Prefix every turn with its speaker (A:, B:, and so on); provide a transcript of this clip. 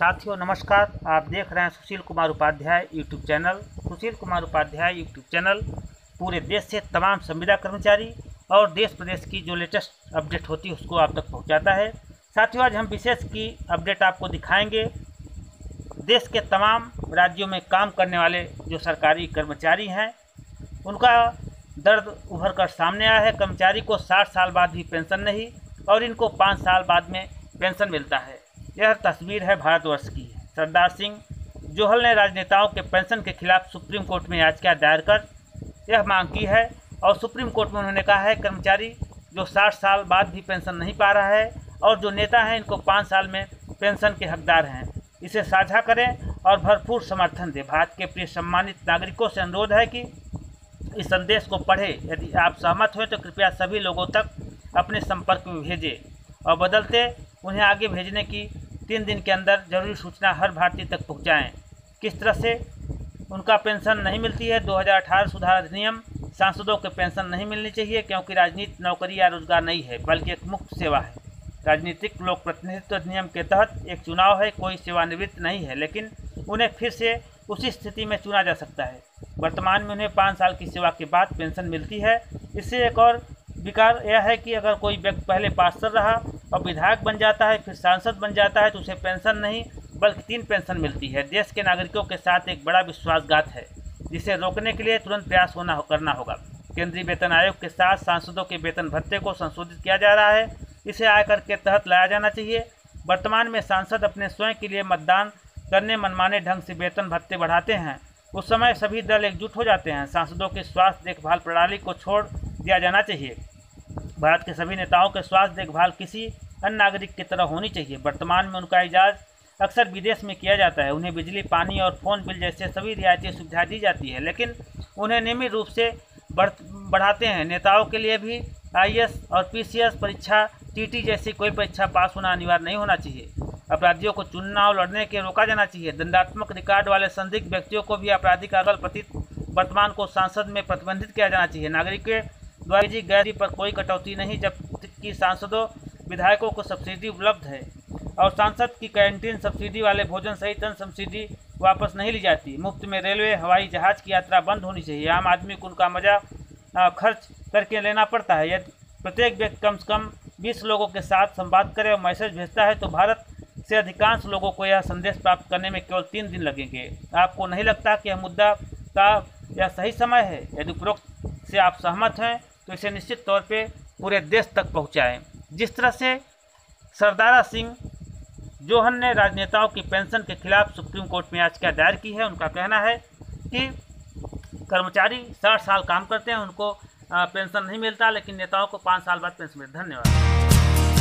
A: साथियों नमस्कार। आप देख रहे हैं Sushil Kumar Upadhyay YouTube channel. Sushil Kumar Upadhyay YouTube channel पूरे देश से तमाम संविदा कर्मचारी और देश प्रदेश की जो लेटेस्ट अपडेट होती है उसको आप तक पहुंचाता है। साथियों आज हम विशेष की अपडेट आपको दिखाएंगे। देश के तमाम राज्यों में काम करने वाले जो सरकारी कर्मचारी हैं उनका दर्द उभर कर सामने आया है। कर्मचारी को 60 साल बाद भी पेंशन नहीं और इनको 5 साल बाद में पेंशन मिलता है। यह तस्वीर है भारतवर्ष की। सरदार सिंह जोहल ने राजनेताओं के पेंशन के खिलाफ सुप्रीम कोर्ट में याचिका दायर कर यह मांग की है और सुप्रीम कोर्ट में उन्होंने कहा है कर्मचारी जो 60 साल बाद भी पेंशन नहीं पा रहा है और जो नेता हैं इनको 5 साल में पेंशन के हकदार हैं, इसे साझा करें और भरपूर समर्थन दें। भारत के प्रिय सम्मानित नागरिकों से अनुरोध है कि इस संदेश को पढ़ें। यदि आप सहमत हुए तो कृपया सभी लोगों तक अपने संपर्क में भेजें और बदलते उन्हें आगे भेजने की 3 दिन के अंदर जरूरी सूचना हर भारतीय तक पहुंचाएं। किस तरह से उनका पेंशन नहीं मिलती है। 2018 सुधार अधिनियम सांसदों के पेंशन नहीं मिलनी चाहिए क्योंकि राजनीति नौकरी या रोजगार नहीं है बल्कि एक मुफ्त सेवा है। राजनीतिक लोक प्रतिनिधित्व अधिनियम के तहत एक चुनाव है, कोई सेवानिवृत्त नहीं है, लेकिन उन्हें फिर से उसी स्थिति में चुना जा सकता है। वर्तमान में उन्हें 5 साल की सेवा के बाद पेंशन मिलती है। इससे एक और विकार यह है कि अगर कोई व्यक्ति पहले पार्षद रहा और विधायक बन जाता है फिर सांसद बन जाता है तो उसे पेंशन नहीं बल्कि 3 पेंशन मिलती है। देश के नागरिकों के साथ एक बड़ा विश्वासघात है जिसे रोकने के लिए तुरंत प्रयास करना होगा। केंद्रीय वेतन आयोग के साथ सांसदों के वेतन भत्ते को संशोधित किया जा रहा है, इसे आयकर के तहत लाया जाना चाहिए। वर्तमान में सांसद अपने स्वयं के लिए मतदान करने मनमाने ढंग से वेतन भत्ते बढ़ाते हैं। उस समय सभी दल एकजुट हो जाते हैं। सांसदों की स्वास्थ्य देखभाल प्रणाली को छोड़ दिया जाना चाहिए। भारत के सभी नेताओं के स्वास्थ्य देखभाल किसी अन्य नागरिक की तरह होनी चाहिए। वर्तमान में उनका इजाज़ अक्सर विदेश में किया जाता है। उन्हें बिजली, पानी और फ़ोन बिल जैसे सभी रियायती सुविधा दी जाती है, लेकिन उन्हें नियमित रूप से बढ़ाते हैं। नेताओं के लिए भी IAS और PCS परीक्षा, TT जैसी कोई परीक्षा पास होना अनिवार्य नहीं होना चाहिए। अपराधियों को चुनाव लड़ने के रोका जाना चाहिए। दंडात्मक रिकॉर्ड वाले संदिग्ध व्यक्तियों को भी आपराधिक अगल प्रतीत वर्तमान को सांसद में प्रतिबंधित किया जाना चाहिए। नागरिकों द्वारा गैर पर कोई कटौती नहीं जबकि सांसदों विधायकों को सब्सिडी उपलब्ध है और सांसद की कैंटीन सब्सिडी वाले भोजन सहित अन्य सब्सिडी वापस नहीं ली जाती। मुफ्त में रेलवे, हवाई जहाज की यात्रा बंद होनी चाहिए। आम आदमी को उनका मजा खर्च करके लेना पड़ता है। यदि प्रत्येक व्यक्ति कम से कम 20 लोगों के साथ संवाद करे और मैसेज भेजता है तो भारत से अधिकांश लोगों को यह संदेश प्राप्त करने में केवल 3 दिन लगेंगे। आपको नहीं लगता कि यह मुद्दा का यह सही समय है? यदि उपरोक्त से आप सहमत हैं तो इसे निश्चित तौर पे पूरे देश तक पहुंचाएं। जिस तरह से सरदार सिंह जोहल ने राजनेताओं की पेंशन के खिलाफ सुप्रीम कोर्ट में याचिका दायर की है। उनका कहना है कि कर्मचारी 60 साल काम करते हैं, उनको पेंशन नहीं मिलता, लेकिन नेताओं को 5 साल बाद पेंशन मिलता है। धन्यवाद।